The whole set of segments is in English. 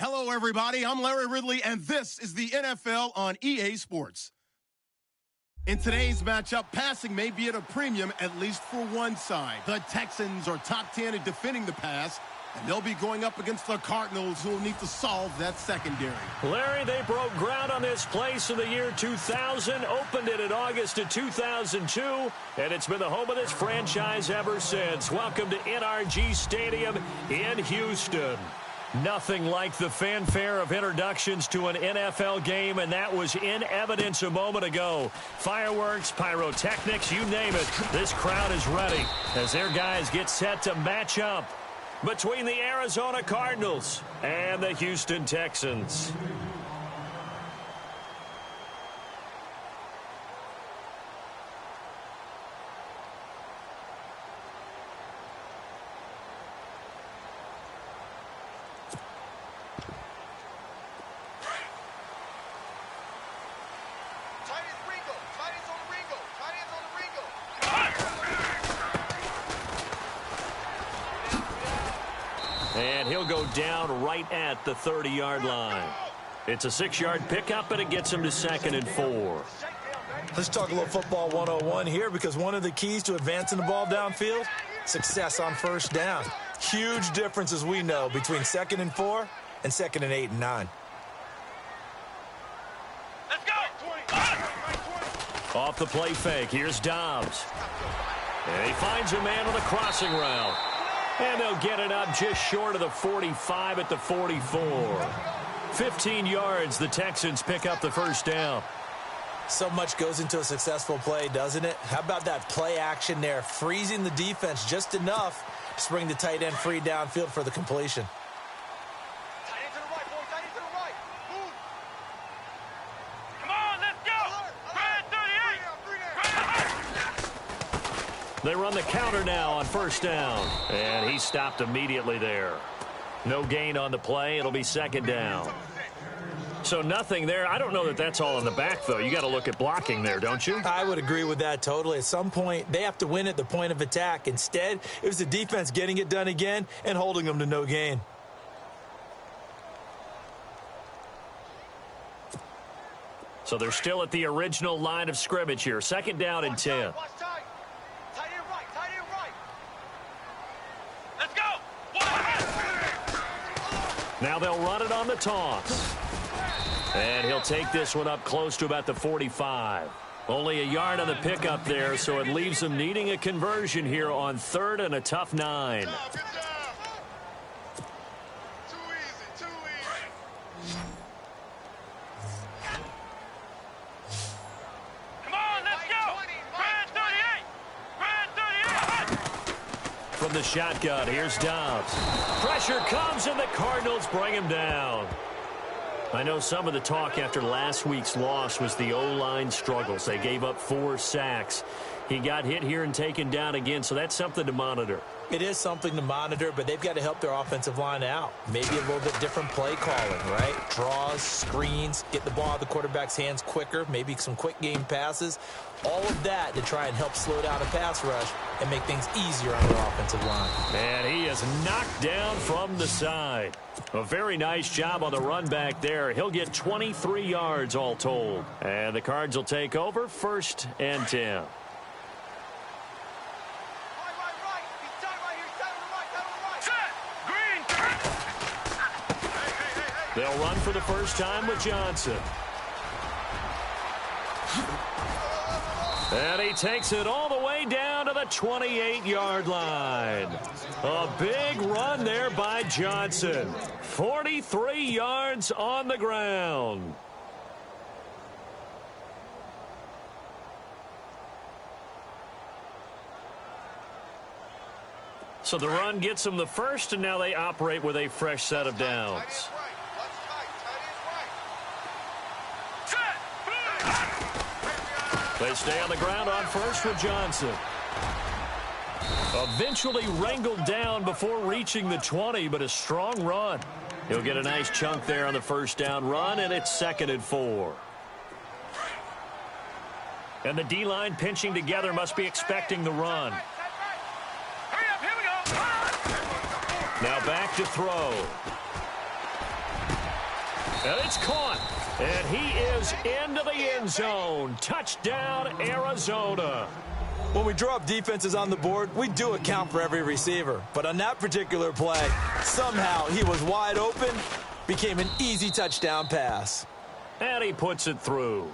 Hello, everybody. I'm Larry Ridley, and this is the NFL on EA Sports. In today's matchup, passing may be at a premium, at least for one side. The Texans are top 10 at defending the pass, and they'll be going up against the Cardinals, who will need to solve that secondary. Larry, they broke ground on this place in the year 2000, opened it in August of 2002, and it's been the home of this franchise ever since. Welcome to NRG Stadium in Houston. Nothing like the fanfare of introductions to an NFL game, and that was in evidence a moment ago. Fireworks, pyrotechnics, you name it. This crowd is ready as their guys get set to match up between the Arizona Cardinals and the Houston Texans. And he'll go down right at the 30-yard line. It's a 6-yard pickup, and it gets him to 2nd and 4. Let's talk a little football 101 here, because one of the keys to advancing the ball downfield, success on first down. Huge difference, as we know, between 2nd and 4 and 2nd and 8 and 9. Let's go! Off the play fake, here's Dobbs. And he finds a man on the crossing route. And they'll get it up just short of the 45 at the 44. 15 yards, the Texans pick up the first down. So much goes into a successful play, doesn't it? How about that play action there, freezing the defense just enough to bring the tight end free downfield for the completion. Tight end to the right, boy. Tight end to the right. Move. Come on, let's go. Red 38. They run the counter now on first down. And he stopped immediately there. No gain on the play. It'll be 2nd down. So nothing there. I don't know that that's all in the back, though. You got to look at blocking there, don't you? I would agree with that totally. At some point, they have to win at the point of attack. Instead, it was the defense getting it done again and holding them to no gain. So they're still at the original line of scrimmage here. 2nd down and 10. Watch tight. Tight end right. Tight end right. Let's go. Now they'll run it on the toss. And he'll take this one up close to about the 45. Only a yard on the pickup there, so it leaves them needing a conversion here on 3rd and a tough 9. Good job. Too easy. Too easy. Come on, let's go. Red 38. Red 38. From the shotgun, here's Dobbs. Pressure comes, and the Cardinals bring him down. I know some of the talk after last week's loss was the O-line struggles. They gave up 4 sacks. He got hit here and taken down again, so that's something to monitor. It is something to monitor, but they've got to help their offensive line out. Maybe a little bit different play calling, right? Draws, screens, get the ball out of the quarterback's hands quicker, maybe some quick game passes. All of that to try and help slow down a pass rush and make things easier on their offensive line. And he is knocked down from the side. A very nice job on the run back there. He'll get 23 yards all told. And the Cards will take over 1st and 10. They'll run for the first time with Johnson. And he takes it all the way down to the 28-yard line. A big run there by Johnson. 43 yards on the ground. So the run gets them the first, and now they operate with a fresh set of downs. They stay on the ground on first with Johnson. Eventually wrangled down before reaching the 20, but a strong run. He'll get a nice chunk there on the first down run, and it's 2nd and 4. And the D-line pinching together must be expecting the run. Now back to throw. And it's caught. And he is into the end zone. Touchdown, Arizona. When we drop defenses on the board, we do account for every receiver. But on that particular play, somehow he was wide open, became an easy touchdown pass. And he puts it through.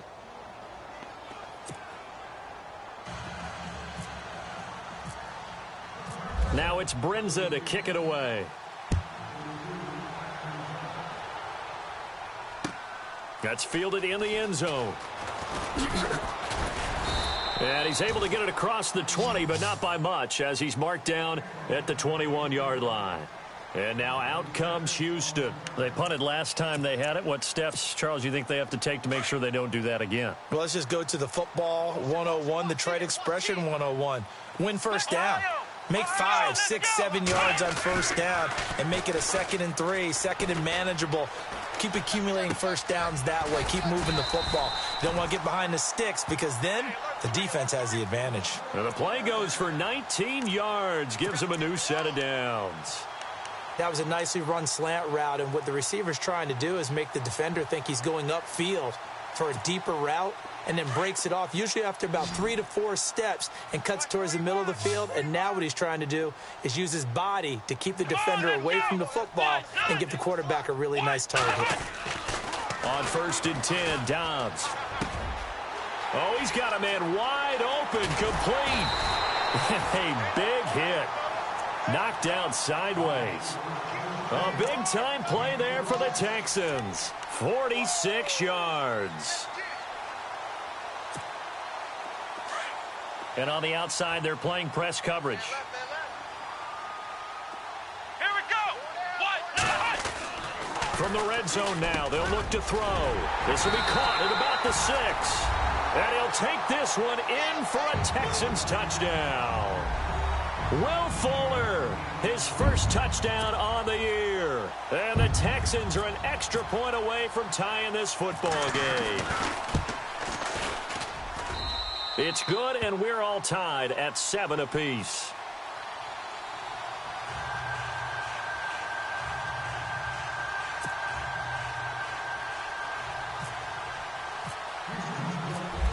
Now it's Brinza to kick it away. That's fielded in the end zone. And he's able to get it across the 20, but not by much, as he's marked down at the 21-yard line. And now out comes Houston. They punted last time they had it. What steps, Charles, you think they have to take to make sure they don't do that again? Well, let's just go to the football 101, the trite expression 101. Win first down. Make 5, 6, 7 yards on first down and make it a 2nd and 3, 2nd and manageable. Keep accumulating first downs that way. Keep moving the football. You don't want to get behind the sticks because then the defense has the advantage. And the play goes for 19 yards. Gives them a new set of downs. That was a nicely run slant route, and what the receiver's trying to do is make the defender think he's going upfield for a deeper route and then breaks it off, usually after about 3 to 4 steps, and cuts towards the middle of the field. And now what he's trying to do is use his body to keep the defender away from the football and give the quarterback a really nice target. On 1st and 10, Dobbs. Oh, he's got a man wide open, complete. A big hit. Knocked down sideways. A big-time play there for the Texans. 46 yards. And on the outside, they're playing press coverage. Here we go. From the red zone now, they'll look to throw. This will be caught at about the 6. And he'll take this one in for a Texans touchdown. Will Fuller, his first touchdown on the year. And the Texans are an extra point away from tying this football game. It's good, and we're all tied at 7 apiece.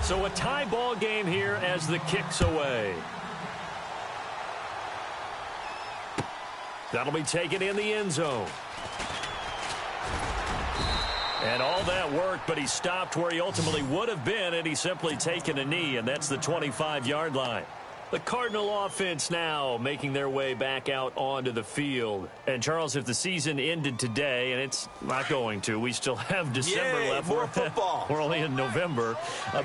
So a tie ball game here as the kick's away. That'll be taken in the end zone. And all that worked, but he stopped where he ultimately would have been, and he's simply taken a knee, and that's the 25-yard line. The Cardinal offense now making their way back out onto the field. And, Charles, if the season ended today, and it's not going to, we still have December left. More football. We're only in November.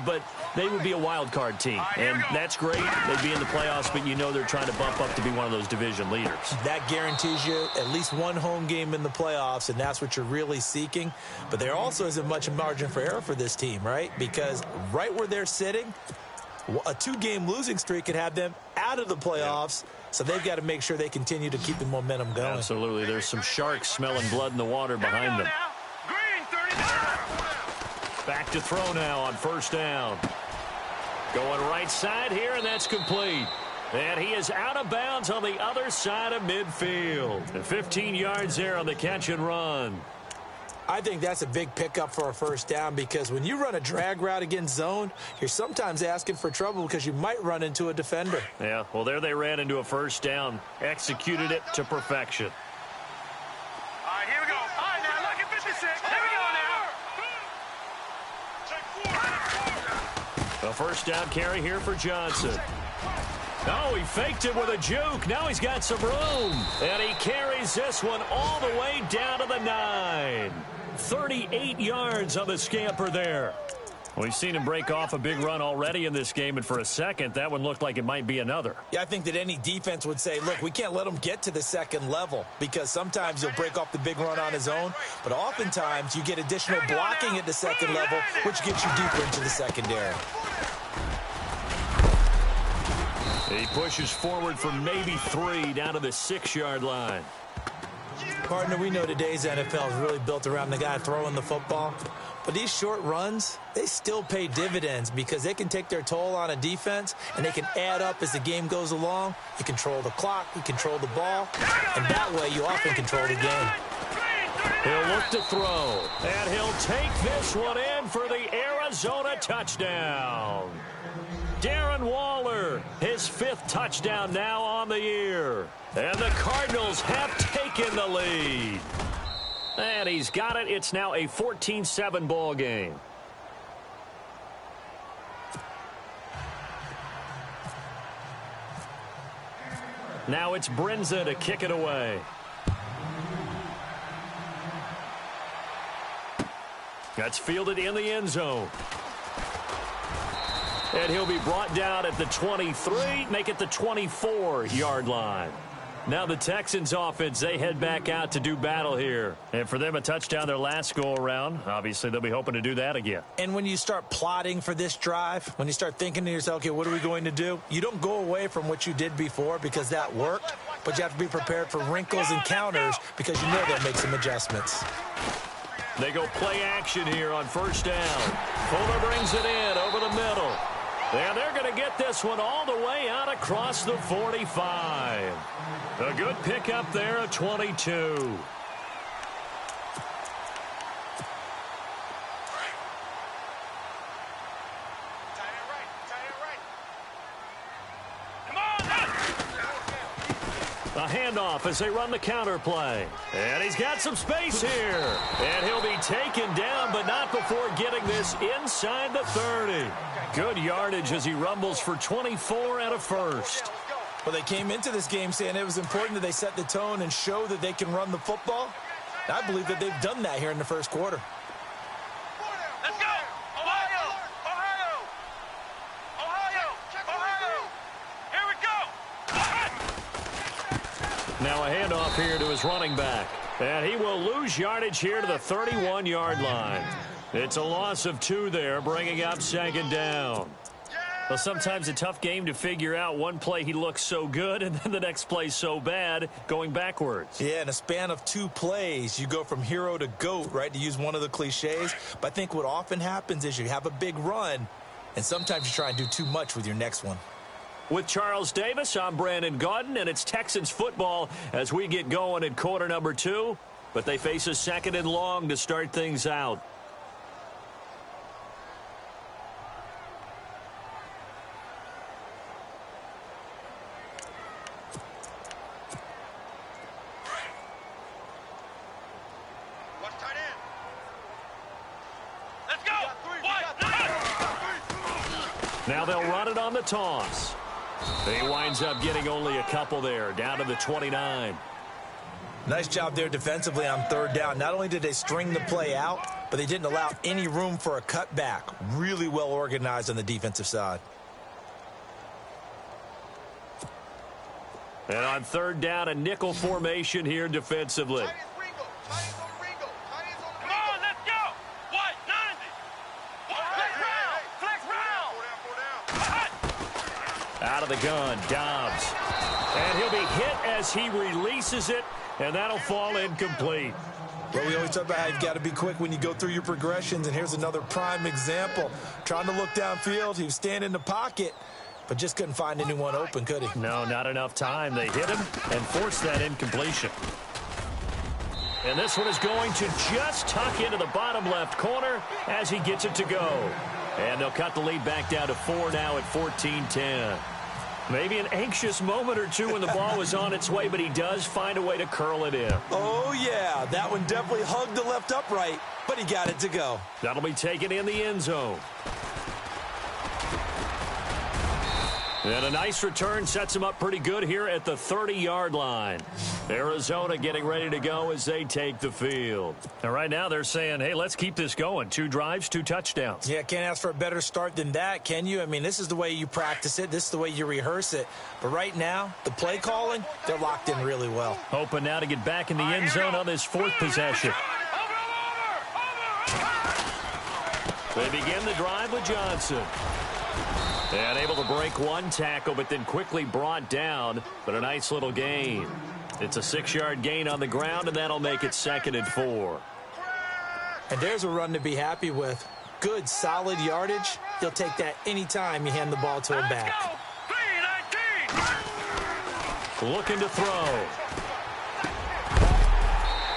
But they would be a wild card team, and that's great. They'd be in the playoffs, but you know they're trying to bump up to be one of those division leaders. That guarantees you at least one home game in the playoffs, and that's what you're really seeking. But there also isn't much margin for error for this team, right? Because right where they're sitting, a 2-game losing streak could have them out of the playoffs, so they've got to make sure they continue to keep the momentum going. Absolutely. There's some sharks smelling blood in the water behind them. Back to throw now on first down. Going right side here, and that's complete. And he is out of bounds on the other side of midfield. 15 yards there on the catch and run. I think that's a big pickup for a first down, because when you run a drag route against zone, you're sometimes asking for trouble because you might run into a defender. Yeah, well, there they ran into a first down, executed it to perfection. All right, here we go. All right, now look at 56. Here we go now. A first down carry here for Johnson. Oh, he faked it with a juke. Now he's got some room. And he carries this one all the way down to the 9. 38 yards on the scamper there. We've seen him break off a big run already in this game, and for a second, that one looked like it might be another. Yeah, I think that any defense would say, look, we can't let him get to the second level, because sometimes he'll break off the big run on his own, but oftentimes you get additional blocking at the second level, which gets you deeper into the secondary. He pushes forward for maybe 3 down to the 6-yard line. Partner, we know today's NFL is really built around the guy throwing the football. But these short runs, they still pay dividends because they can take their toll on a defense, and they can add up as the game goes along. You control the clock, you control the ball, and that way you often control the game. He'll look to throw, and he'll take this one in for the Arizona touchdown. Darren Waller, his 5th touchdown now on the year. And the Cardinals have taken the lead. And he's got it. It's now a 14-7 ball game. Now it's Brinza to kick it away. That's fielded in the end zone. And he'll be brought down at the 23, make it the 24-yard line. Now the Texans offense, they head back out to do battle here. And for them, a touchdown their last go-around. Obviously, they'll be hoping to do that again. And when you start plotting for this drive, when you start thinking to yourself, okay, what are we going to do? You don't go away from what you did before because that worked, but you have to be prepared for wrinkles and counters because you know they'll make some adjustments. They go play action here on first down. Fuller brings it in over the middle. And they're going to get this one all the way out across the 45. A good pickup there at 22. A handoff as they run the counter play. And he's got some space here. And he'll be taken down, but not before getting this inside the 30. Good yardage as he rumbles for 24 and a first. Well, they came into this game saying it was important that they set the tone and show that they can run the football. I believe that they've done that here in the first quarter. Let's go! Ohio! Ohio! Ohio! Ohio! Here we go! Now a handoff here to his running back. And he will lose yardage here to the 31-yard line. It's a loss of 2 there, bringing up second down. Well, sometimes a tough game to figure out. One play he looks so good, and then the next play so bad, going backwards. Yeah, in a span of 2 plays, you go from hero to GOAT, right, to use one of the cliches. But I think what often happens is you have a big run, and sometimes you try and do too much with your next one. With Charles Davis, I'm Brandon Gaudin, and it's Texans football as we get going in quarter number 2. But they face a 2nd and long to start things out. Now they'll run it on the toss. He winds up getting only a couple there, down to the 29. Nice job there defensively on 3rd down. Not only did they string the play out, but they didn't allow any room for a cutback. Really well organized on the defensive side. And on 3rd down, a nickel formation here defensively. Out of the gun, Dobbs. And he'll be hit as he releases it, and that'll fall incomplete. Well, we always talk about how you've got to be quick when you go through your progressions, and here's another prime example. Trying to look downfield, he was standing in the pocket, but just couldn't find anyone open, could he? No, not enough time. They hit him and forced that incompletion. And this one is going to just tuck into the bottom left corner as he gets it to go. And they'll cut the lead back down to 4 now at 14-10. Maybe an anxious moment or two when the ball was on its way, but he does find a way to curl it in. Oh, yeah. That one definitely hugged the left upright, but he got it to go. That'll be taken in the end zone. And a nice return sets him up pretty good here at the 30-yard line. Arizona getting ready to go as they take the field. And right now they're saying, hey, let's keep this going. 2 drives, 2 touchdowns. Yeah, can't ask for a better start than that, can you? I mean, this is the way you practice it. This is the way you rehearse it. But right now, the play calling, they're locked in really well. Hoping now to get back in the end zone on this 4th possession. They begin the drive with Johnson. And able to break 1 tackle, but then quickly brought down. But a nice little gain. It's a 6-yard gain on the ground, and that'll make it 2nd and 4. And there's a run to be happy with. Good, solid yardage. He'll take that anytime you hand the ball to him back. Looking to throw.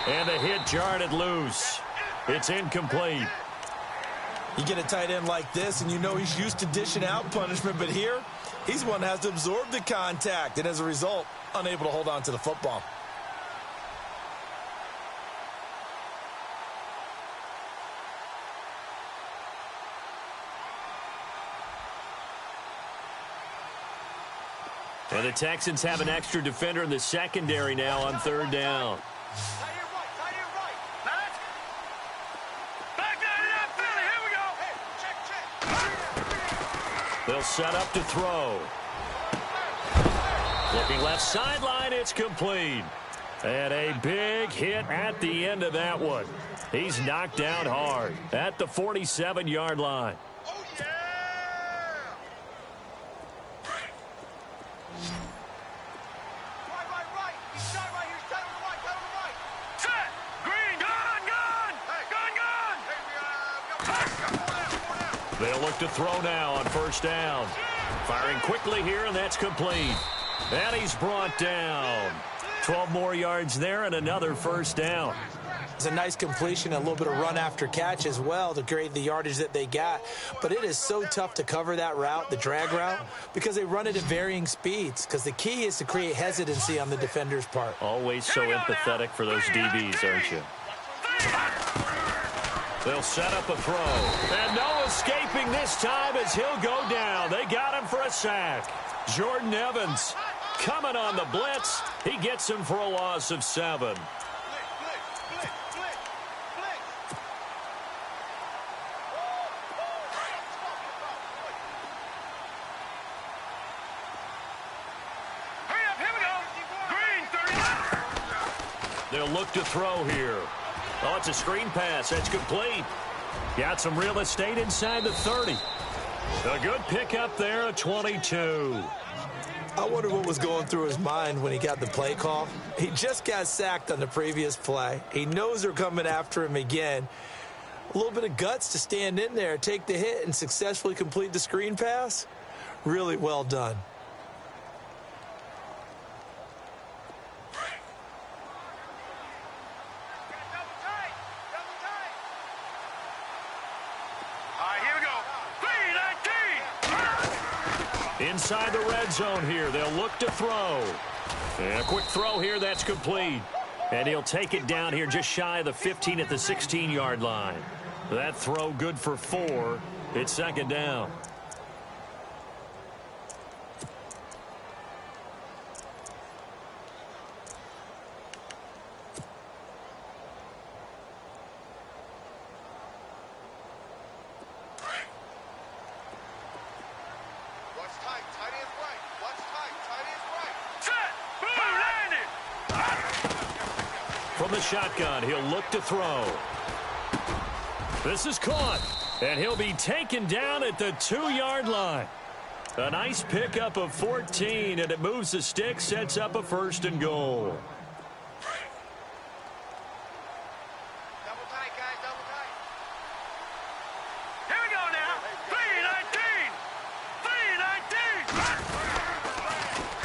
And the hit jarred it loose. It's incomplete. You get a tight end like this, and you know he's used to dishing out punishment, but here, he's one that has to absorb the contact, and as a result, unable to hold on to the football. And the Texans have an extra defender in the secondary now on third down. Tight end right, tight end right. Back. Back that up, Philly. Here we go. Hey, check. They'll set up to throw. Looking left sideline, it's complete. And a big hit at the end of that one. He's knocked down hard at the 47-yard line. Oh, yeah. Right. He's shot right here. He's tight on the right, tight on the right. Set. Green. Gone. Hey. Gone. Hey, They'll look to throw now on first down. Firing quickly here, and that's complete. And he's brought down. 12 more yards there and another first down. It's a nice completion, a little bit of run after catch as well to create the yardage that they got. But it is so tough to cover that route, the drag route, because they run it at varying speeds. Because the key is to create hesitancy on the defender's part. Always so empathetic for those DBs, aren't you? They'll set up a throw. And no escaping this time as he'll go down. They got him for a sack. Jordan Evans coming on the blitz. He gets him for a loss of 7. They'll look to throw here. Oh, it's a screen pass. That's complete. Got some real estate inside the 30. A good pickup there at 22. I wonder what was going through his mind when he got the play call. He just got sacked on the previous play. He knows they're coming after him again. A little bit of guts to stand in there, take the hit, and successfully complete the screen pass. Really well done. Inside the red zone here. They'll look to throw. And a quick throw here. That's complete. And he'll take it down here just shy of the 15 at the 16-yard line. That throw good for 4. It's second down. From the shotgun, he'll look to throw. This is caught, and he'll be taken down at the 2-yard line. A nice pickup of 14, and it moves the stick, sets up a first and goal. Double tight, guys, double tight. Here we go now. 3-19.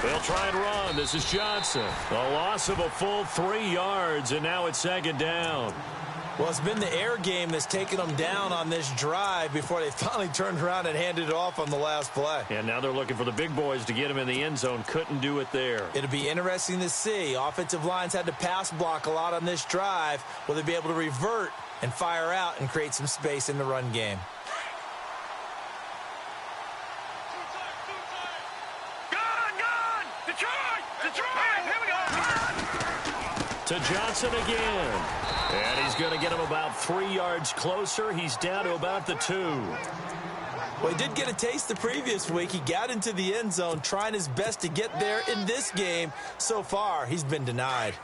They'll try and run. This is Johnson. A loss of a full 3 yards, and now it's second down. Well, it's been the air game that's taken them down on this drive before they finally turned around and handed it off on the last play. And now they're looking for the big boys to get him in the end zone. Couldn't do it there. It'll be interesting to see. Offensive lines had to pass block a lot on this drive. Will they be able to revert and fire out and create some space in the run game? Detroit! Here we go! To Johnson again. And he's going to get him about 3 yards closer. He's down to about the 2. Well, he did get a taste the previous week. He got into the end zone, trying his best to get there in this game. So far, he's been denied.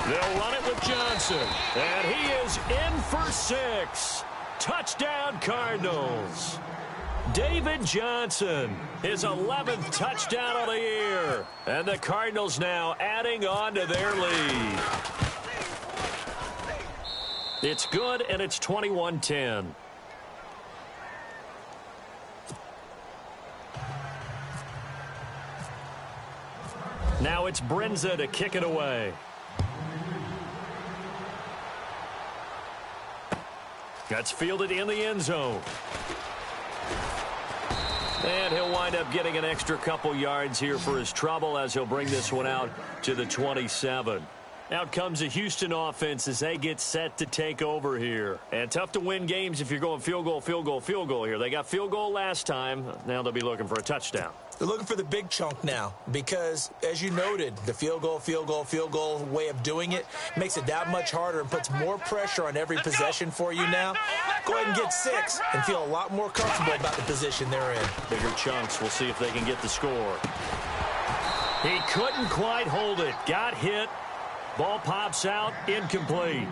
They'll run it with Johnson. And he is in for 6. Touchdown, Cardinals. David Johnson, his 11th touchdown of the year. And the Cardinals now adding on to their lead. It's good, and it's 21-10. Now it's Brinza to kick it away. That's fielded in the end zone. And he'll wind up getting an extra couple yards here for his trouble as he'll bring this one out to the 27. Out comes the Houston offense as they get set to take over here. And tough to win games if you're going field goal, field goal, field goal here. They got field goal last time. Now they'll be looking for a touchdown. They're looking for the big chunk now because, as you noted, the field goal way of doing it makes it that much harder and puts more pressure on every possession for you now. Go ahead and get 6 and feel a lot more comfortable about the position they're in. Bigger chunks. We'll see if they can get the score. He couldn't quite hold it. Got hit. Ball pops out. Incomplete.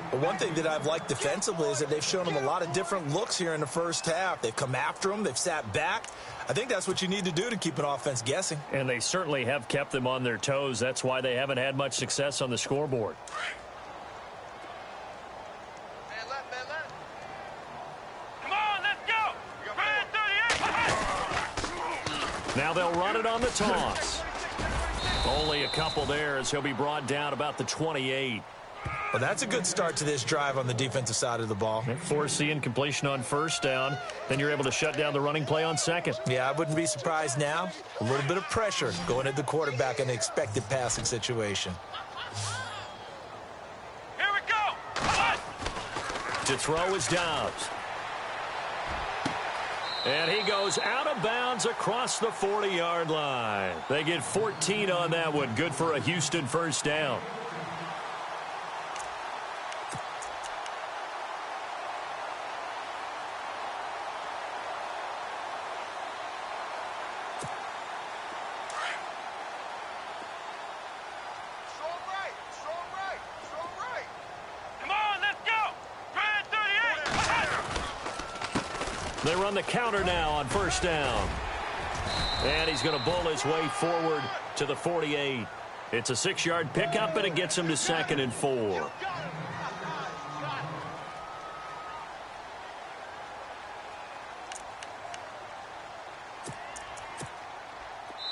But one thing that I've liked defensively is that they've shown him a lot of different looks here in the first half. They've come after him. They've sat back. I think that's what you need to do to keep an offense guessing. And they certainly have kept them on their toes. That's why they haven't had much success on the scoreboard. Come on, let's go. Brand 38. Now they'll run it on the toss. Only a couple there as he'll be brought down about the 28. Well, that's a good start to this drive on the defensive side of the ball. Force the incompletion on first down. Then you're able to shut down the running play on second. Yeah, I wouldn't be surprised now. A little bit of pressure going at the quarterback in the expected passing situation. Here we go. To throw is Dobbs. And he goes out of bounds across the 40-yard line. They get 14 on that one. Good for a Houston first down. They run the counter now on first down. And he's going to bull his way forward to the 48. It's a 6-yard pickup, and it gets him to 2nd and 4.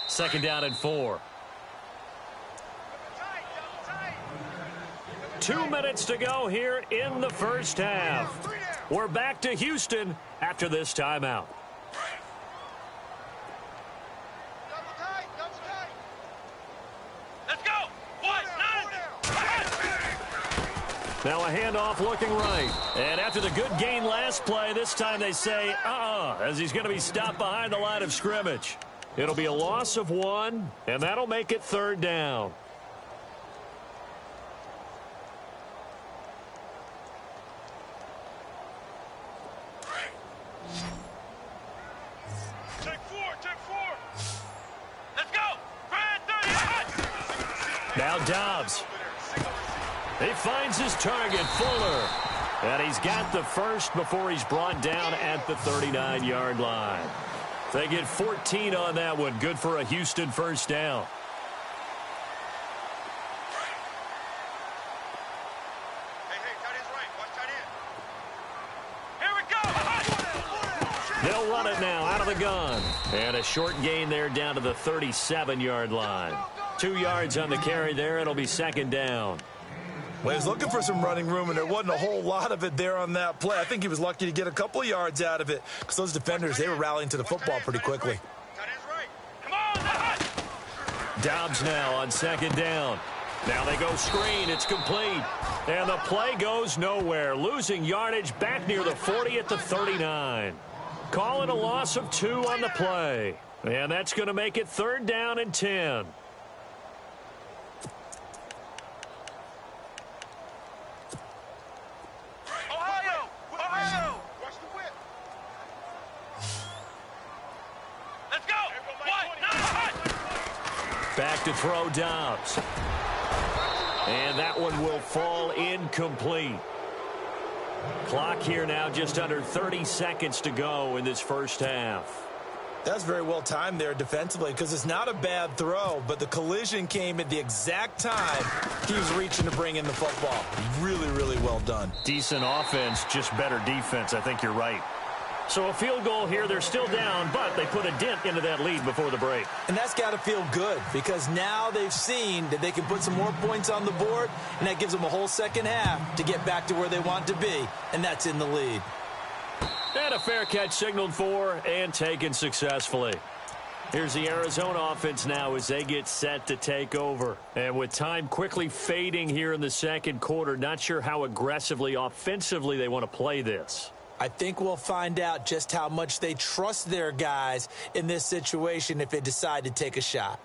Second down and 4. 2 minutes to go here in the first half. We're back to Houston after this timeout. Let's go. Now a handoff looking right. And after the good gain last play, this time they say, as he's going to be stopped behind the line of scrimmage. It'll be a loss of 1, and that'll make it 3rd down. Now Dobbs. He finds his target, Fuller. And he's got the first before he's brought down at the 39-yard line. They get 14 on that one. Good for a Houston first down. They'll run it now out of the gun. And a short gain there down to the 37-yard line. 2 yards on the carry there. It'll be 2nd down. Well, he's looking for some running room, and there wasn't a whole lot of it there on that play. I think he was lucky to get a couple of yards out of it because those defenders, they were rallying to the football pretty quickly. Dobbs now on 2nd down. Now they go screen. It's complete. And the play goes nowhere. Losing yardage back near the 40 at the 39. Calling a loss of 2 on the play. And that's going to make it 3rd down and 10. Back to throw Dobbs. And that one will fall incomplete. Clock here now just under 30 seconds to go in this first half. That's very well timed there defensively because it's not a bad throw, but the collision came at the exact time he was reaching to bring in the football. Really, really well done. Decent offense, just better defense. I think you're right. So a field goal here. They're still down, but they put a dent into that lead before the break. And that's got to feel good because now they've seen that they can put some more points on the board, and that gives them a whole second half to get back to where they want to be, and that's in the lead. And a fair catch signaled for and taken successfully. Here's the Arizona offense now as they get set to take over. And with time quickly fading here in the second quarter, not sure how aggressively, offensively they want to play this. I think we'll find out just how much they trust their guys in this situation if they decide to take a shot.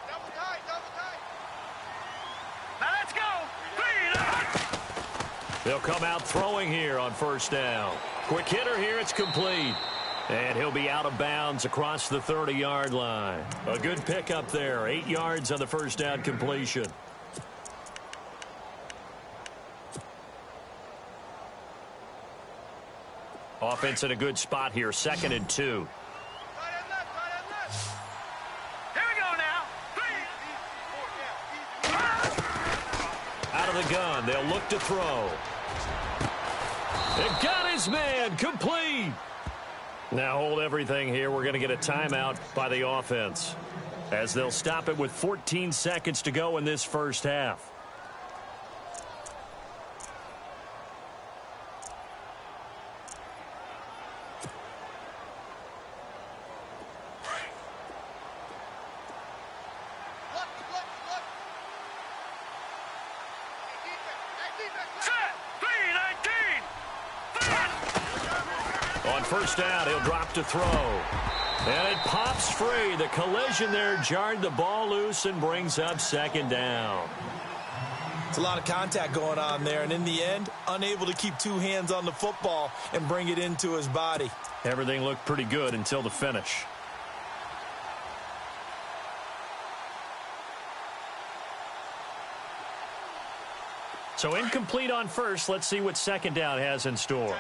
Double tight, double tight. Now let's go. 3 They'll come out throwing here on first down. Quick hitter here, it's complete. And he'll be out of bounds across the 30-yard line. A good pickup there, 8 yards on the first down completion. Offense in a good spot here, 2nd and 2. Tight end left, tight end left. Here we go now. Out of the gun, they'll look to throw. They've got his man, complete. Now hold everything here. We're going to get a timeout by the offense as they'll stop it with 14 seconds to go in this first half. On first down, he'll drop to throw. And it pops free. The collision there jarred the ball loose and brings up 2nd down. It's a lot of contact going on there, and in the end, unable to keep 2 hands on the football and bring it into his body. Everything looked pretty good until the finish. So incomplete on first. Let's see what 2nd down has in store.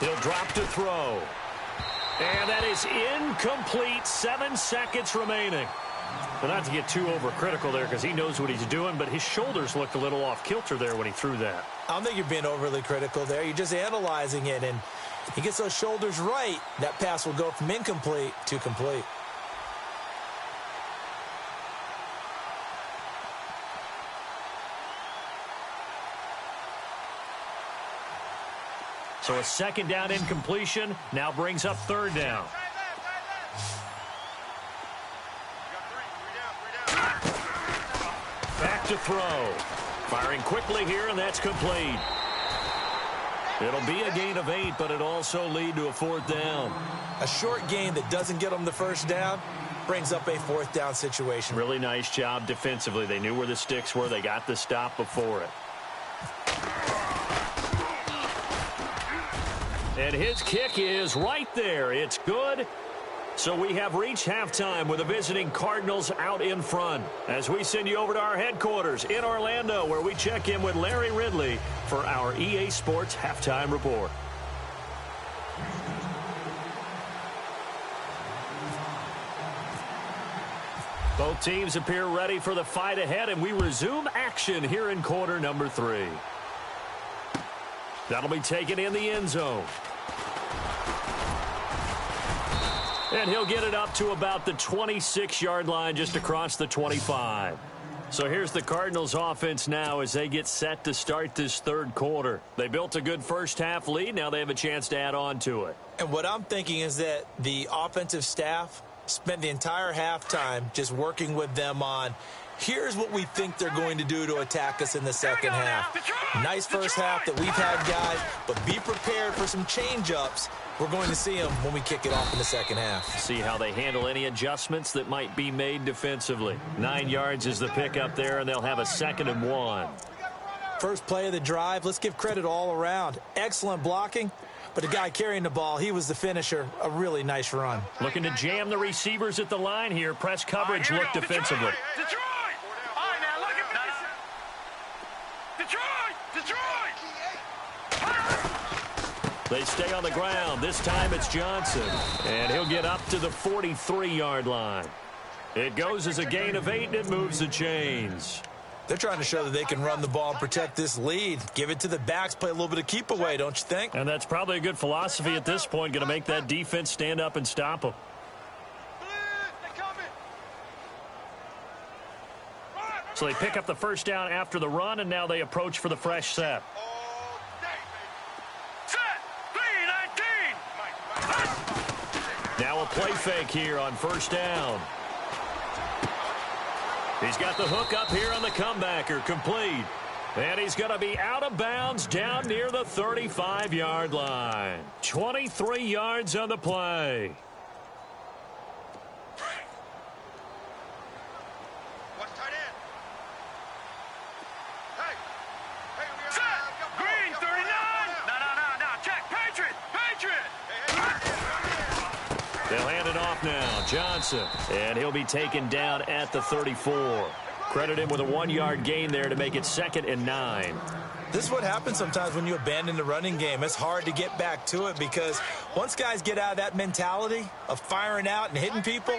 He'll drop to throw. And that is incomplete. 7 seconds remaining. But not to get too overcritical there because he knows what he's doing, but his shoulders looked a little off kilter there when he threw that. I don't think you're being overly critical there. You're just analyzing it, and he gets those shoulders right. That pass will go from incomplete to complete. So a 2nd down incompletion now brings up 3rd down. Back to throw. Firing quickly here, and that's complete. It'll be a gain of 8, but it also lead to a 4th down. A short gain that doesn't get them the first down brings up a 4th down situation. Really nice job defensively. They knew where the sticks were. They got the stop before it. And his kick is right there. It's good. So we have reached halftime with the visiting Cardinals out in front. As we send you over to our headquarters in Orlando, where we check in with Larry Ridley for our EA Sports Halftime Report. Both teams appear ready for the fight ahead, and we resume action here in quarter number 3. That'll be taken in the end zone. And he'll get it up to about the 26-yard line, just across the 25. So here's the Cardinals offense now as they get set to start this 3rd quarter. They built a good first half lead. Now they have a chance to add on to it. And what I'm thinking is that the offensive staff spent the entire halftime just working with them on, here's what we think they're going to do to attack us in the second half. Nice first half that we've had, guys, but be prepared for some change-ups. We're going to see them when we kick it off in the second half. See how they handle any adjustments that might be made defensively. 9 yards is the pickup there, and they'll have a 2nd and 1. First play of the drive, let's give credit all around. Excellent blocking, but the guy carrying the ball, he was the finisher. A really nice run. Looking to jam the receivers at the line here. Press coverage look defensively. Detroit! All right, now look at this. Detroit! They stay on the ground. This time it's Johnson. And he'll get up to the 43-yard line. It goes as a gain of 8, and it moves the chains. They're trying to show that they can run the ball and protect this lead. Give it to the backs, play a little bit of keep away, don't you think? And that's probably a good philosophy at this point, going to make that defense stand up and stop them. So they pick up the first down after the run, and now they approach for the fresh set. Now a play fake here on first down. He's got the hook up here on the comebacker, complete. And he's going to be out of bounds down near the 35-yard line. 23 yards on the play. What's tight end? Hey, Green, 39. No. Check, Patriot. They'll hand it off now. Johnson. And he'll be taken down at the 34. Credit him with a 1-yard gain there to make it 2nd and 9. This is what happens sometimes when you abandon the running game. It's hard to get back to it because once guys get out of that mentality of firing out and hitting people,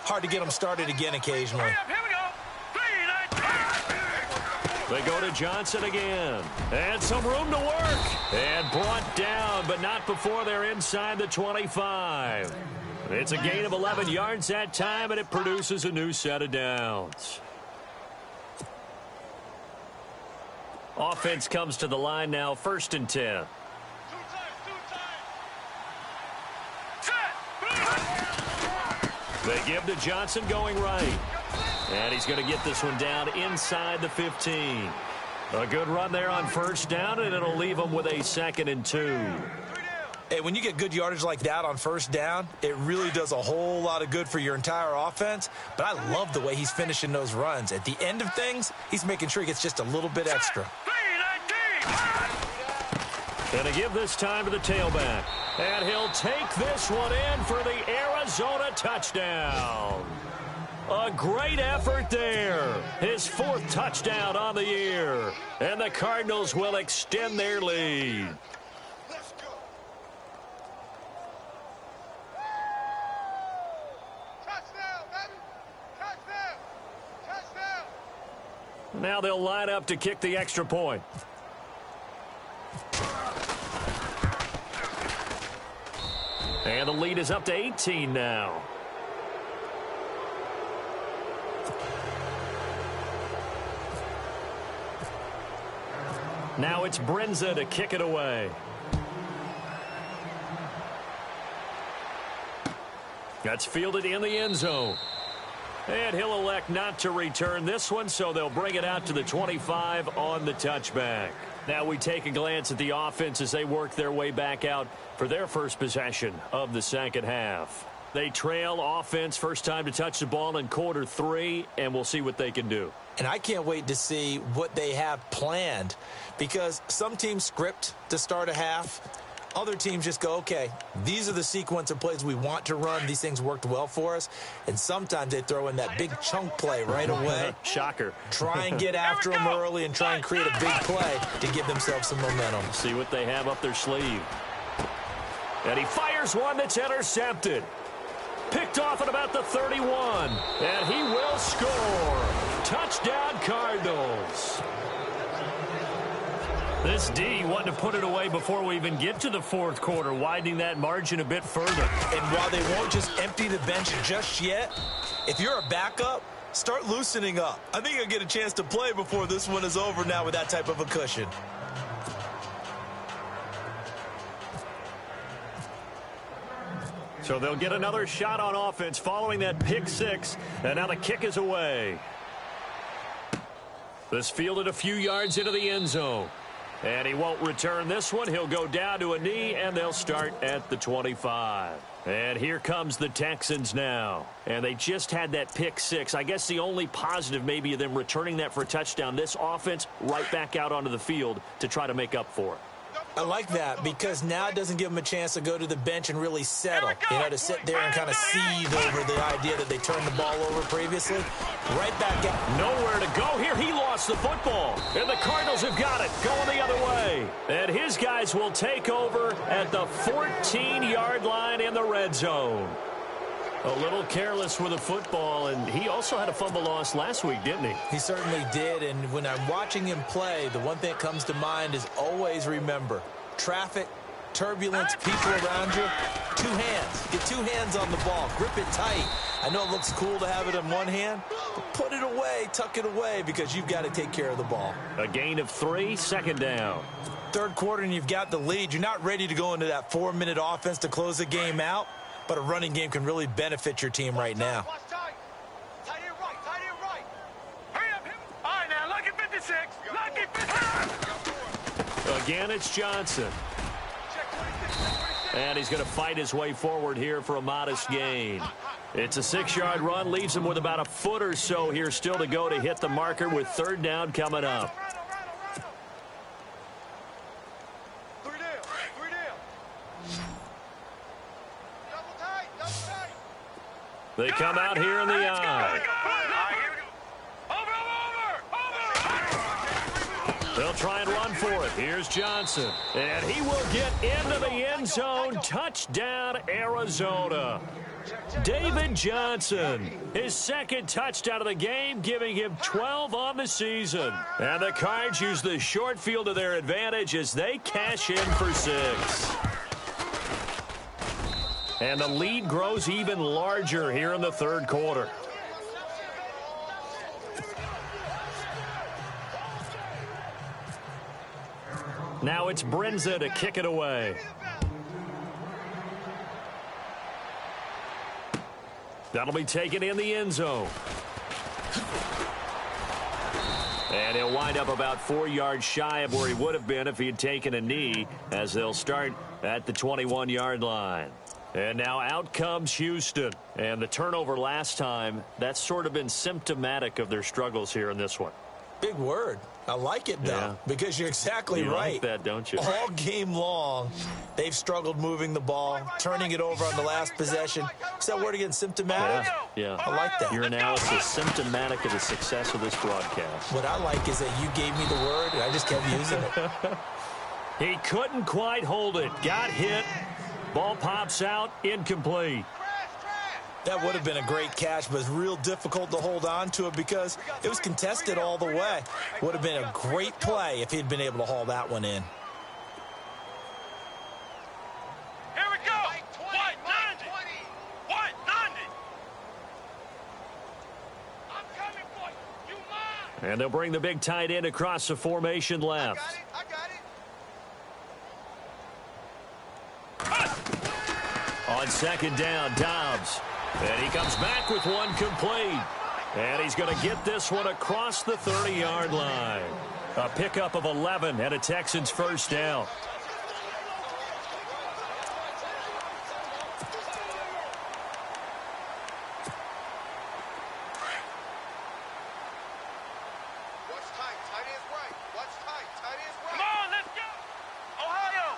hard to get them started again occasionally. Here we go. They go to Johnson again. And some room to work. And brought down, but not before they're inside the 25. It's a gain of 11 yards that time, and it produces a new set of downs. Offense comes to the line now, 1st and 10. They give to Johnson going right. And he's going to get this one down inside the 15. A good run there on first down, and it'll leave them with a 2nd and 2. Hey, when you get good yardage like that on first down, it really does a whole lot of good for your entire offense. But I love the way he's finishing those runs. At the end of things, he's making sure he gets just a little bit extra. And to give this time to the tailback. And he'll take this one in for the Arizona touchdown. A great effort there. His 4th touchdown on the year. And the Cardinals will extend their lead. Now they'll line up to kick the extra point. And the lead is up to 18 now. Now it's Brinza to kick it away. That's fielded in the end zone. And he'll elect not to return this one, so they'll bring it out to the 25 on the touchback. Now we take a glance at the offense as they work their way back out for their first possession of the second half. They trail offense, first time to touch the ball in quarter 3, and we'll see what they can do. And I can't wait to see what they have planned because some teams script to start a half. Other teams just go, okay, these are the sequence of plays we want to run. These things worked well for us. And sometimes they throw in that big chunk play right away. Shocker. Try and get after them early and try and create a big play to give themselves some momentum. See what they have up their sleeve. And he fires one that's intercepted. Picked off at about the 31. And he will score. Touchdown, Cardinals. This D wanted to put it away before we even get to the 4th quarter, widening that margin a bit further. And while they won't just empty the bench just yet, if you're a backup, start loosening up. I think you'll get a chance to play before this one is over now with that type of a cushion. So they'll get another shot on offense following that pick 6, and now the kick is away. This fielded a few yards into the end zone. And he won't return this one. He'll go down to a knee, and they'll start at the 25. And here comes the Texans now. And they just had that pick 6. I guess the only positive maybe of them returning that for a touchdown. This offense right back out onto the field to try to make up for it. I like that because now it doesn't give them a chance to go to the bench and really settle. You know, to sit there and kind of seethe over the idea that they turned the ball over previously. Right back out. Nowhere to go here. He lost the football. And the Cardinals have got it. Going the other way. And his guys will take over at the 14-yard line in the red zone. A little careless with the football, and he also had a fumble loss last week, didn't he? He certainly did, and when I'm watching him play, the one thing that comes to mind is always remember, traffic, turbulence, people around you, two hands. Get two hands on the ball. Grip it tight. I know it looks cool to have it in one hand, but put it away, tuck it away, because you've got to take care of the ball. A gain of 3, second down. Third quarter, and you've got the lead. You're not ready to go into that 4-minute offense to close the game out. But a running game can really benefit your team right now. Tight end right. Hurry up. All right, now, look at 56. Look at 56. Again, it's Johnson. And he's going to fight his way forward here for a modest gain. It's a 6-yard run, leaves him with about a foot or so here still to go to hit the marker with third down coming up. They come out here in the eye. They'll try and run for it. Here's Johnson. And he will get into the end zone. Touchdown, Arizona. David Johnson, his second touchdown of the game, giving him 12 on the season. And the Cards use the short field to their advantage as they cash in for 6. And the lead grows even larger here in the third quarter. Now it's Brinza to kick it away. That'll be taken in the end zone. And he'll wind up about 4 yards shy of where he would have been if he had taken a knee, as they'll start at the 21-yard line. And now out comes Houston. And the turnover last time, that's sort of been symptomatic of their struggles here in this one. Big word. I like it, though, because you're exactly right. You like that, don't you? All game long, they've struggled moving the ball, turning it over on the last possession. Is that word again, symptomatic? Yeah. I like that. Your analysis symptomatic of the success of this broadcast. What I like is that you gave me the word, and I just kept using it. He couldn't quite hold it. Got hit. Ball pops out. Incomplete. That would have been a great catch, but it's real difficult to hold on to it because it was contested all the way. Would have been a great play if he'd been able to haul that one in. Here we go. 190. 190. I'm coming for you. You mine. And they'll bring the big tight end across the formation left. I got it. On second down, Dobbs. And he comes back with one complete. And he's going to get this one across the 30-yard line. A pickup of 11 and a Texans first down. Watch tight. Tight end's right. Watch tight. Tight end's right. Come on, let's go. Ohio.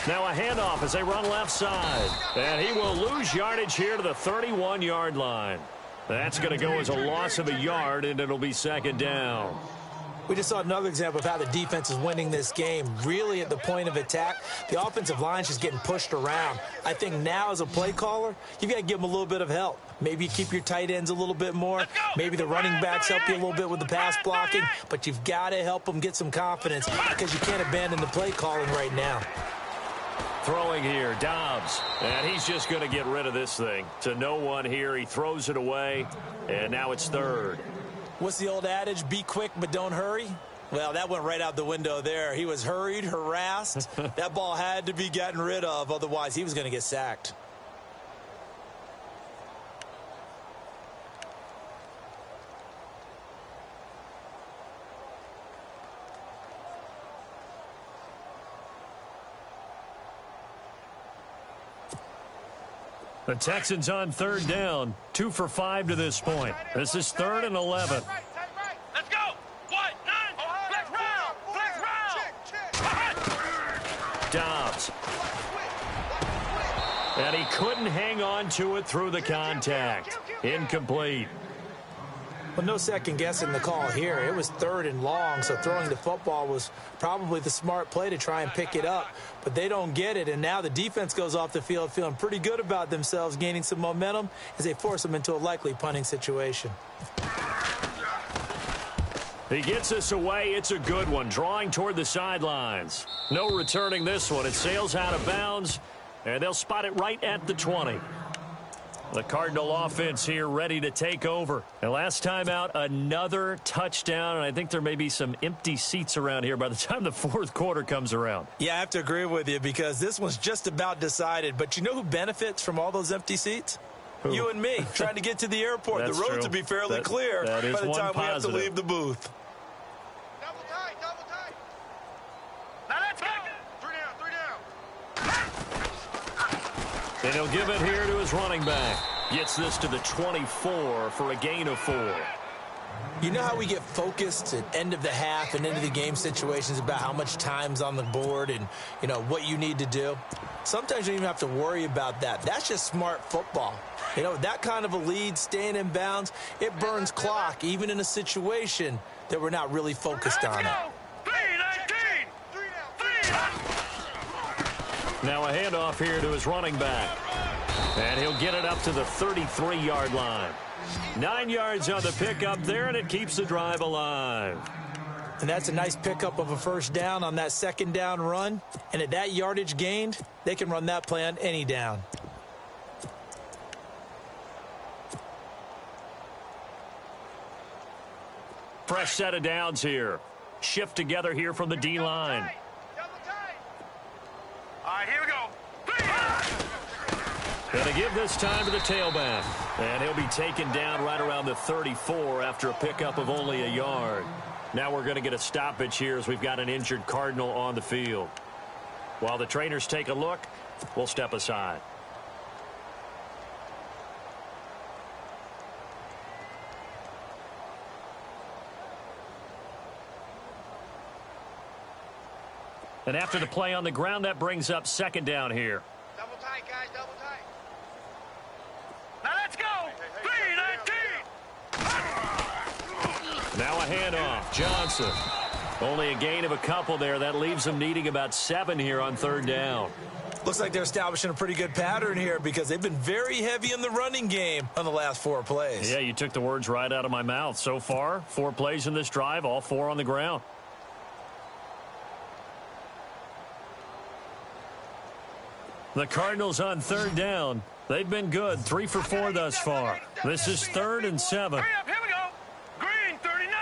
Now a handoff as they run left side. And he will lose yardage here to the 31-yard line. That's going to go as a loss of a yard, and it'll be second down. We just saw another example of how the defense is winning this game. Really at the point of attack, the offensive line's just getting pushed around. I think now as a play caller, you've got to give them a little bit of help. Maybe you keep your tight ends a little bit more. Maybe the running backs help you a little bit with the pass blocking. But you've got to help them get some confidence because you can't abandon the play calling right now. Throwing here, Dobbs. And he's just going to get rid of this thing. To no one here. He throws it away. And now it's third. What's the old adage? Be quick, but don't hurry? Well, that went right out the window there. He was hurried, harassed. That ball had to be gotten rid of. Otherwise, he was going to get sacked. The Texans on third down. 2 for 5 to this point. This is 3rd and 11. Let's go. 1-9. Flex round. Flex yards. And he couldn't hang on to it through the contact. Incomplete. Well, no second guessing the call here. It was 3rd and long, so throwing the football was probably the smart play to try and pick it up. But they don't get it, and now the defense goes off the field feeling pretty good about themselves, gaining some momentum as they force them into a likely punting situation. He gets us away. It's a good one, drawing toward the sidelines. No returning this one. It sails out of bounds, and they'll spot it right at the 20. The Cardinal offense here ready to take over. And last time out, another touchdown. And I think there may be some empty seats around here by the time the 4th quarter comes around. Yeah, I have to agree with you because this one's just about decided. But you know who benefits from all those empty seats? Who? You and me, trying to get to the airport. The roads will be fairly clear by the time we have to leave the booth. Double tight, double tight. Now let's go. 3 down, 3 down. And he'll give it here to his running back. Gets this to the 24 for a gain of 4. You know how we get focused at end of the half and into the game situations about how much time's on the board and, you know, what you need to do? Sometimes you don't even have to worry about that. That's just smart football. You know, that kind of a lead, staying in bounds, it burns clock, even in a situation that we're not really focused on it. Now a handoff here to his running back. And he'll get it up to the 33-yard line. 9 yards on the pickup there, and it keeps the drive alive. And that's a nice pickup of a first down on that second down run. And at that yardage gained, they can run that play on any down. Fresh set of downs here. Shift together here from the D-line. All right, here we go. Going to give this time to the tailback. And he'll be taken down right around the 34 after a pickup of only a yard. Now we're going to get a stoppage here as we've got an injured Cardinal on the field. While the trainers take a look, we'll step aside. And after the play on the ground, that brings up second down here. Double tight, guys, double tight. Now let's go. 3-19. Now a handoff. Johnson. Only a gain of a couple there. That leaves them needing about 7 here on 3rd down. Looks like they're establishing a pretty good pattern here because they've been very heavy in the running game on the last 4 plays. Yeah, you took the words right out of my mouth. So far, 4 plays in this drive, all 4 on the ground. The Cardinals on 3rd down. They've been good. 3 for 4 thus far. This is 3rd and 7. Hurry up, here we go. Green 39.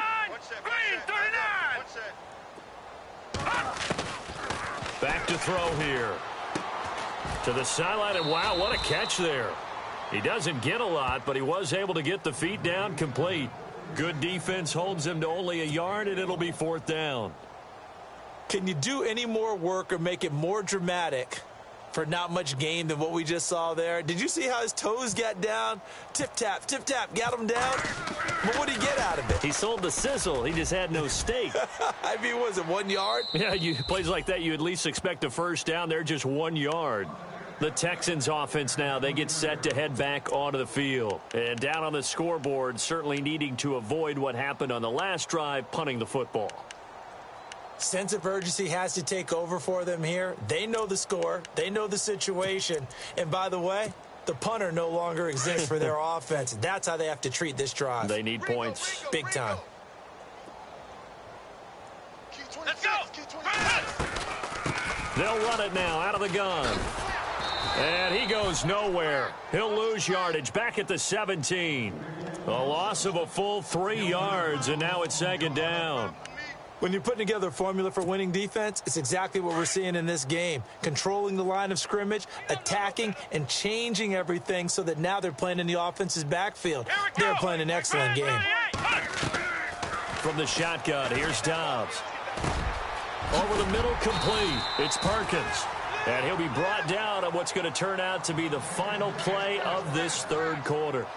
Green 39. Back to throw here. To the sideline, and wow, what a catch there. He doesn't get a lot, but he was able to get the feet down complete. Good defense holds him to only a yard, and it'll be 4th down. Can you do any more work or make it more dramatic for not much gain than what we just saw there? Did you see how his toes got down? Tip-tap, got him down. But what did he get out of it? He sold the sizzle. He just had no steak. I mean, was it 1 yard? Yeah, plays like that, you at least expect a first down. They're just 1 yard. The Texans offense now, they get set to head back onto the field. And down on the scoreboard, certainly needing to avoid what happened on the last drive, punting the football. Sense of urgency has to take over for them here. They know the score. They know the situation. And by the way, the punter no longer exists for their offense. That's how they have to treat this drive. They need points. Big time. Let's go. They'll run it now out of the gun. And he goes nowhere. He'll lose yardage back at the 17. A loss of a full 3 yards, and now it's 2nd down. When you're putting together a formula for winning defense, it's exactly what we're seeing in this game. Controlling the line of scrimmage, attacking, and changing everything so that now they're playing in the offense's backfield. They're playing an excellent game. From the shotgun, here's Dobbs. Over the middle, complete. It's Perkins. And he'll be brought down on what's going to turn out to be the final play of this 3rd quarter.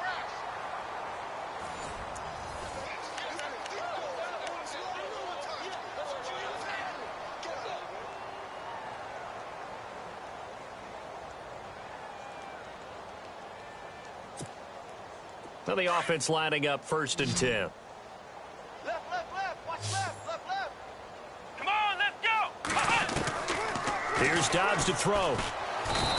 Now the offense lining up 1st and 10. Left, watch left. Come on, let's go. Here's Dobbs to throw.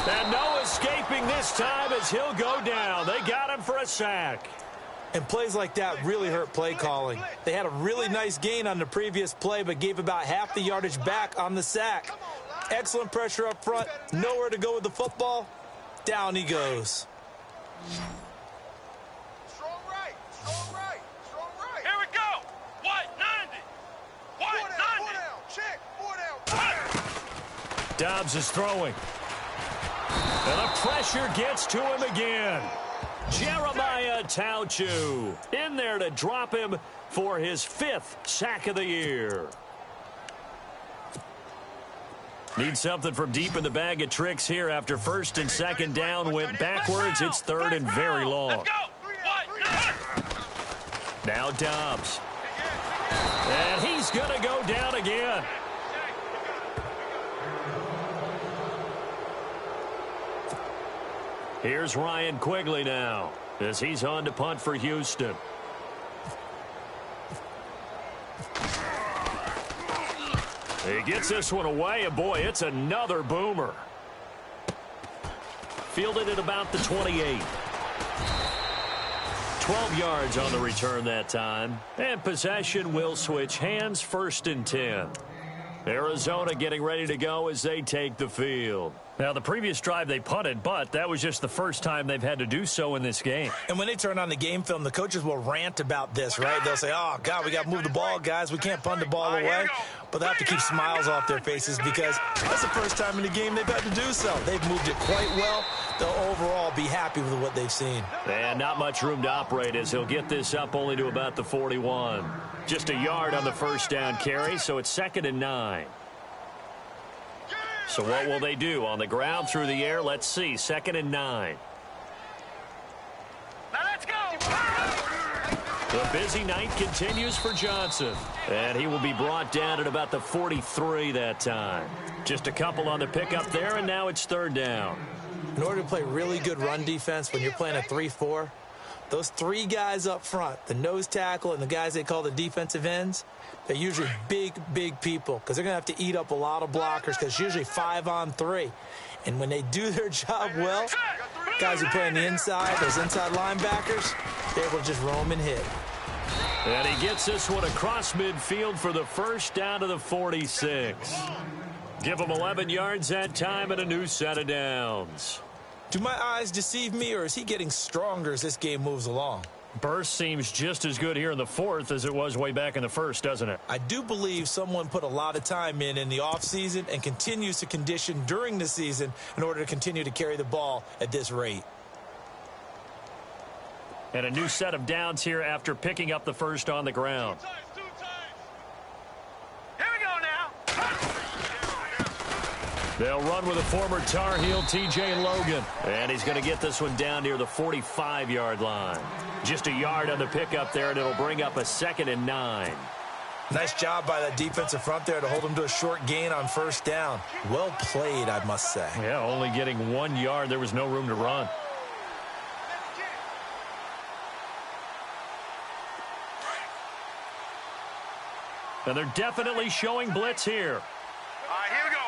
And no escaping this time as he'll go down. They got him for a sack. And plays like that really hurt play calling. They had a really nice gain on the previous play, but gave about half the yardage back on the sack. Excellent pressure up front. Nowhere to go with the football. Down he goes. Strong right. Here we go. White 90. White 90. 4 down. Check. 4 down. Dobbs is throwing. And the pressure gets to him again. Jeremiah Tauchu in there to drop him for his 5th sack of the year. Need something from deep in the bag of tricks here after 1st and 2nd down went backwards. It's 3rd and very long. Now Dobbs. And he's going to go down again. Here's Ryan Quigley now as he's on to punt for Houston. He gets this one away, and boy, it's another boomer. Fielded at about the 28. 12 yards on the return that time. And possession will switch hands, 1st and 10. Arizona getting ready to go as they take the field. Now, the previous drive they punted, but that was just the first time they've had to do so in this game. And when they turn on the game film, the coaches will rant about this, right? They'll say, oh, God, we got to move the ball, guys. We can't punt the ball away. But they have to keep smiles off their faces because that's the first time in the game they've had to do so. They've moved it quite well. They'll overall be happy with what they've seen. And not much room to operate as he'll get this up only to about the 41. Just a yard on the 1st down carry, so it's 2nd and 9. So what will they do? On the ground, through the air? Let's see. 2nd and 9. Now let's go. The busy night continues for Johnson. And he will be brought down at about the 43 that time. Just a couple on the pickup there, and now it's 3rd down. In order to play really good run defense when you're playing a 3-4, those 3 guys up front, the nose tackle and the guys they call the defensive ends, they're usually big people because they're going to have to eat up a lot of blockers because it's usually 5 on 3. And when they do their job well, guys who play on the inside, those inside linebackers, they're able to just roam and hit. And he gets this one across midfield for the 1st down to the 46. Give him 11 yards that time and a new set of downs. Do my eyes deceive me, or is he getting stronger as this game moves along? Burst seems just as good here in the 4th as it was way back in the 1st, doesn't it? I do believe someone put a lot of time in the offseason and continues to condition during the season in order to continue to carry the ball at this rate. And a new set of downs here after picking up the 1st on the ground. Here we go now. They'll run with a former Tar Heel, T.J. Logan. And he's going to get this one down near the 45-yard line. Just a yard on the pickup there, and it'll bring up a 2nd and 9. Nice job by that defensive front there to hold him to a short gain on 1st down. Well played, I must say. Yeah, only getting 1 yard. There was no room to run. And they're definitely showing blitz here. All right, here we go.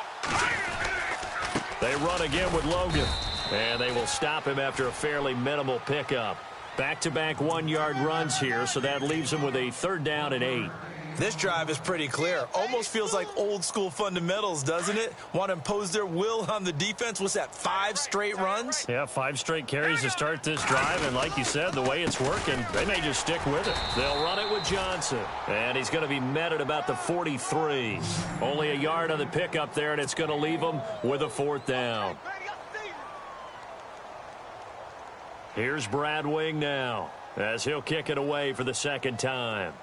They run again with Logan. And they will stop him after a fairly minimal pickup. Back-to-back 1-yard runs here, so that leaves him with a 3rd down and 8. This drive is pretty clear. Almost feels like old-school fundamentals, doesn't it? Want to impose their will on the defense. What's that, 5 straight runs? Yeah, 5 straight carries to start this drive, and like you said, the way it's working, they may just stick with it. They'll run it with Johnson, and he's going to be met at about the 43. Only a yard on the pickup there, and it's going to leave him with a 4th down. Here's Brad Wing now, as he'll kick it away for the 2nd time.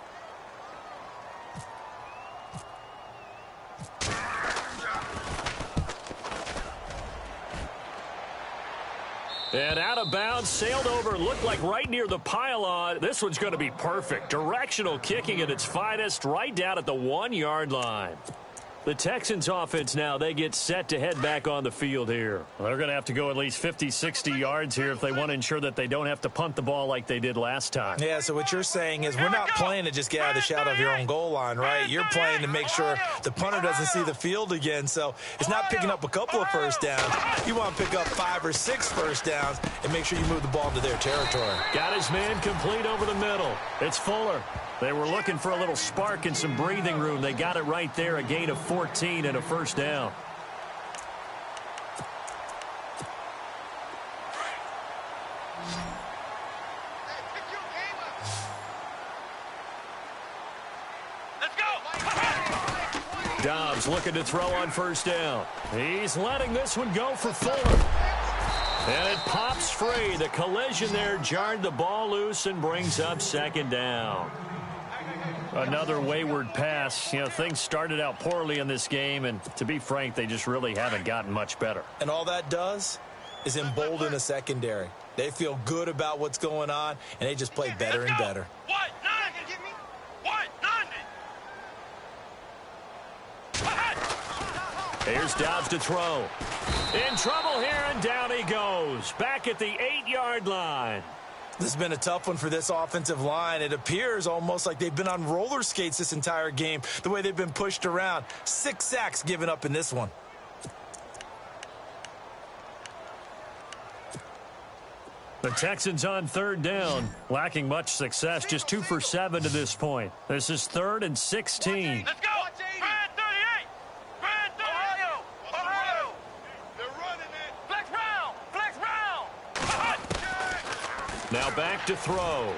And out of bounds, sailed over, looked like right near the pylon. This one's going to be perfect. Directional kicking at its finest, right down at the 1-yard line. The Texans offense now, they get set to head back on the field here. Well, they're going to have to go at least 50, 60 yards here if they want to ensure that they don't have to punt the ball like they did last time. Yeah, so what you're saying is we're not playing to just get out of the shadow of your own goal line, right? You're playing to make sure the punter doesn't see the field again. So it's not picking up a couple of first downs. You want to pick up 5 or 6 first downs and make sure you move the ball into their territory. Got his man complete over the middle. It's Fuller. They were looking for a little spark and some breathing room. They got it right there, a gain of 14 and a first down. Let's go. Dobbs looking to throw on first down. He's letting this one go for Fuller. And it pops free. The collision there jarred the ball loose and brings up second down. Another wayward pass. You know, things started out poorly in this game, and to be frank, they just really haven't gotten much better. And all that does is embolden the secondary. They feel good about what's going on, and they just play better and better. What? None. Give me. What? None. Here's Dobbs to throw. In trouble here, and down he goes. Back at the 8-yard line. This has been a tough one for this offensive line. It appears almost like they've been on roller skates this entire game, the way they've been pushed around. 6 sacks given up in this one. The Texans on third down, lacking much success, just 2 for 7 to this point. This is 3rd and 16. Let's go. Brad 38. Brad 38. Ohio. They're running it. Flex round. Flex round. Now back to throw.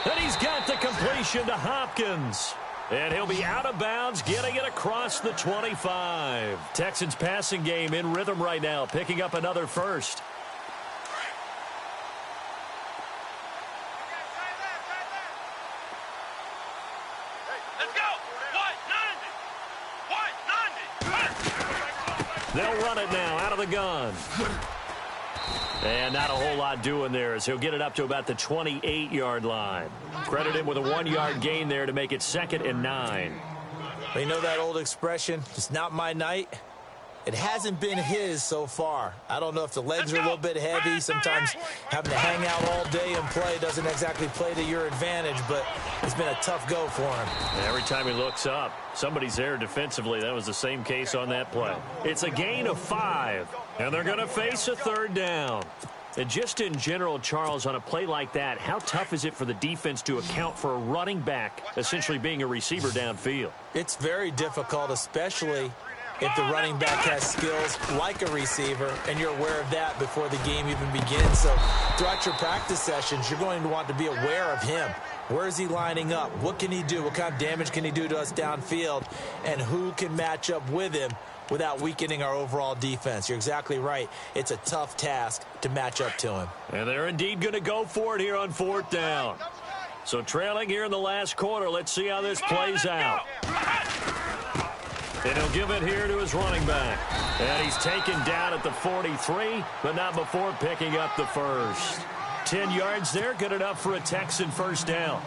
And he's got the completion to Hopkins. And he'll be out of bounds, getting it across the 25. Texans passing game in rhythm right now, picking up another first. Let's go. What? They'll run it now out of the gun. And not a whole lot doing there as he'll get it up to about the 28-yard line. Credit him with a 1-yard gain there to make it 2nd and 9. But you know that old expression, it's not my night? It hasn't been his so far. I don't know if the legs are a little bit heavy. Sometimes having to hang out all day and play doesn't exactly play to your advantage, but it's been a tough go for him. Every time he looks up, somebody's there defensively. That was the same case on that play. It's a gain of 5, and they're going to face a 3rd down. And just in general, Charles, on a play like that, how tough is it for the defense to account for a running back essentially being a receiver downfield? It's very difficult, especially if the running back has skills like a receiver, and you're aware of that before the game even begins. So throughout your practice sessions, you're going to want to be aware of him. Where is he lining up? What can he do? What kind of damage can he do to us downfield? And who can match up with him without weakening our overall defense? You're exactly right. It's a tough task to match up to him. And they're indeed going to go for it here on 4th down. So trailing here in the last quarter, let's see how this plays out. And he'll give it here to his running back. And he's taken down at the 43, but not before picking up the first. 10 yards there, good enough for a Texan first down.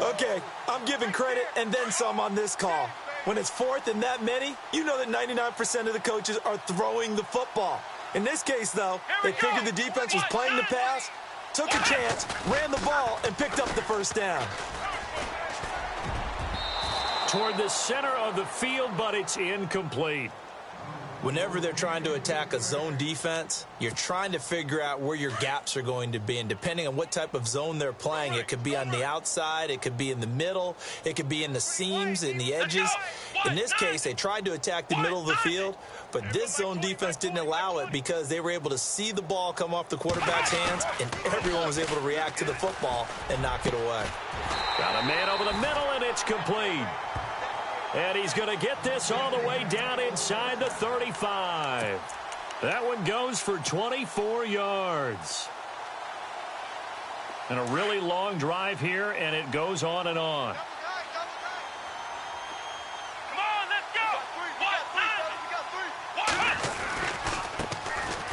Okay, I'm giving credit and then some on this call. When it's 4th and that many, you know that 99% of the coaches are throwing the football. In this case, though, they figured the defense was playing the pass, took a chance, ran the ball, and picked up the first down. Toward the center of the field, but it's incomplete. Whenever they're trying to attack a zone defense, you're trying to figure out where your gaps are going to be. And depending on what type of zone they're playing, it could be on the outside, it could be in the middle, it could be in the seams, in the edges. In this case, they tried to attack the middle of the field, but this zone defense didn't allow it because they were able to see the ball come off the quarterback's hands, and everyone was able to react to the football and knock it away. Got a man over the middle, and it's complete. And he's going to get this all the way down inside the 35. That one goes for 24 yards. And a really long drive here, and it goes on and on. Come on, let's go.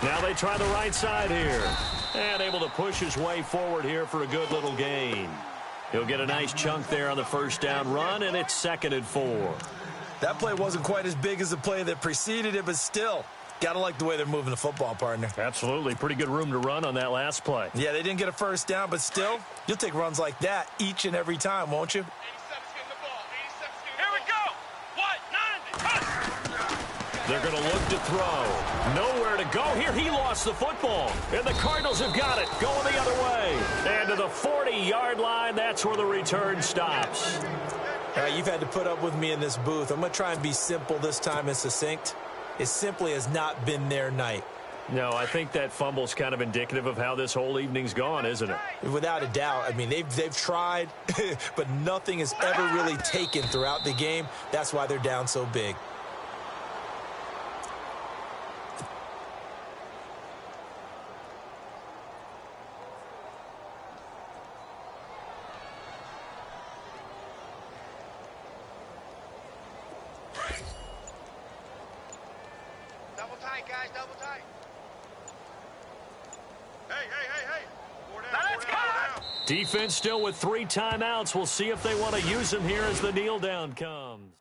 Now they try the right side here. And able to push his way forward here for a good little gain. He'll get a nice chunk there on the first down run, and it's 2nd and 4. That play wasn't quite as big as the play that preceded it, but still, got to like the way they're moving the football, partner. Absolutely. Pretty good room to run on that last play. Yeah, they didn't get a first down, but still, you'll take runs like that each and every time, won't you? 87's getting the ball. 87's getting the ball. Here we go. What? 90. They're going to look to throw. Nowhere to go. Here, he lost the football. And the Cardinals have got it. Going the other way. And to the 40-yard line, that's where the return stops. All right, you've had to put up with me in this booth. I'm going to try and be simple this time and succinct. It simply has not been their night. No, I think that fumble's kind of indicative of how this whole evening's gone, isn't it? Without a doubt. I mean, they've tried, but nothing has ever really taken throughout the game. That's why they're down so big. Double tight, guys. Double tight. Hey. Let's cut. Defense still with 3 timeouts. We'll see if they want to use them here as the kneel down comes.